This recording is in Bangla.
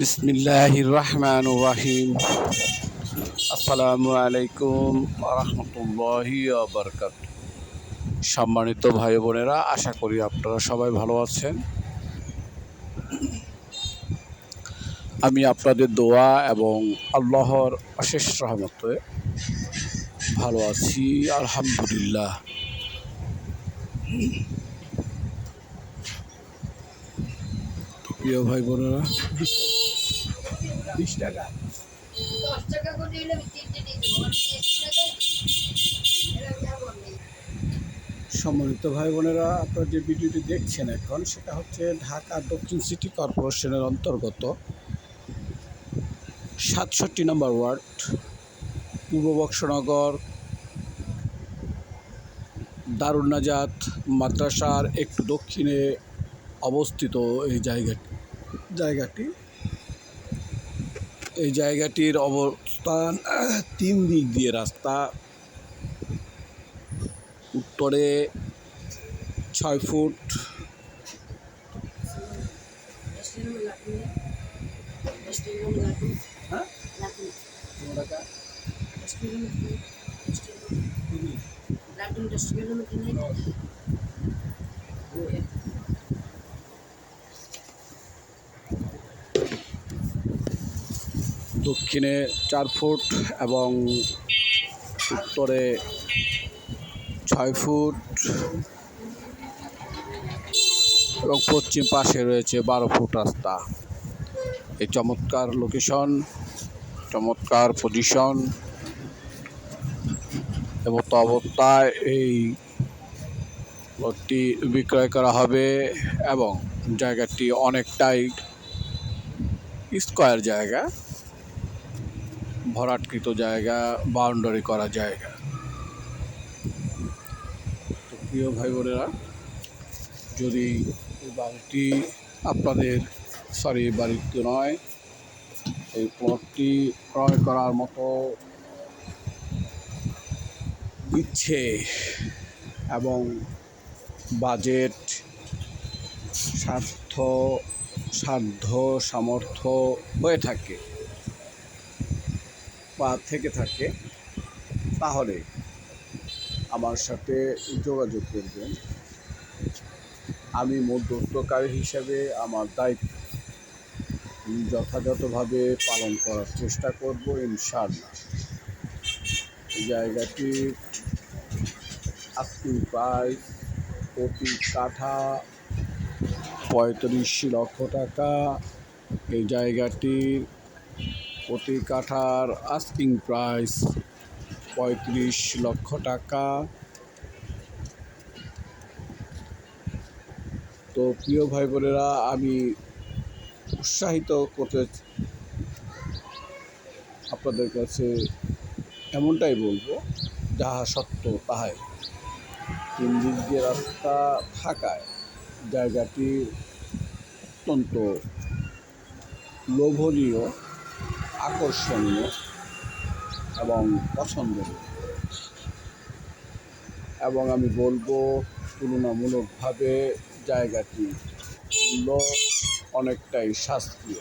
বিসমিল্লাহির রহমানির রহিম। আসসালামু আলাইকুম ওয়া রাহমাতুল্লাহি ওয়া বারাকাতুহু। সম্মানিত ভাই বোনেরা, আশা করি আপনারা সবাই ভালো আছেন। আমি আপনাদের দোয়া এবং আল্লাহর অশেষ রহমতে ভালো আছি, আলহামদুলিল্লাহ। প্রিয় ভাই বোনেরা, 20 টাকা সম্মানিত ভাই বোনেরা, আপনারা যে ভিডিওটি দেখছেন এখন, সেটা হচ্ছে ঢাকা দক্ষিণ সিটি কর্পোরেশনের অন্তর্গত ৬৭ নম্বর ওয়ার্ড, পূর্ব বক্সনগর দারুন নাজাত মাদ্রাসার একটু দক্ষিণে অবস্থিত এই জায়গাটির অবস্থান 3 দিক দিয়ে রাস্তা। উত্তরে 6 ফুট, দক্ষিণে 4 ফুট এবং উত্তরে 6 ফুট এবং পশ্চিম পাশে রয়েছে 12 ফুট রাস্তা। এই চমৎকার লোকেশন, চমৎকার পজিশন এবং অবস্থায় এই প্লটটি বিক্রয় করা হবে এবং জায়গাটি অনেকটাই স্কয়ার জায়গা, ভরাটকৃত জায়গা, বাউন্ডারি করা জায়গা। তো প্রিয় ভাই বোনেরা, যদি এই বাড়িটি আপনাদের বাড়িতে নয়, এই প্লটটি ক্রয় করার মতো ইচ্ছে এবং বাজেট, সাধ্য সামর্থ্য হয়ে থাকে বা থেকে থাকে, তাহলে আমার সাথে যোগাযোগ করবেন। আমি মধ্যস্থকারী হিসেবে আমার দায়িত্ব যথাযথভাবে পালন করার চেষ্টা করব, ইনশাআল্লাহ। জায়গাটির আস্কিং প্রাইস প্রতি কাঠা 35 লক্ষ টাকা। এই জায়গাটির প্রতি কাঠার আস্কিং প্রাইস 35 লক্ষ টাকা। তো প্রিয় ভাই বোনেরা, আমি উৎসাহিত করতে আপনাদের কাছে এমনটাই বলবো, যাহা সত্য তাহাই। 3 দিক দিয়ে রাস্তা থাকায় জায়গাটি অত্যন্ত লোভনীয়, আকর্ষণীয় এবং পছন্দনীয়, এবং আমি বলবো তুলনামূলকভাবে জায়গাটি মূল্য অনেকটাই সাশ্রয়ী।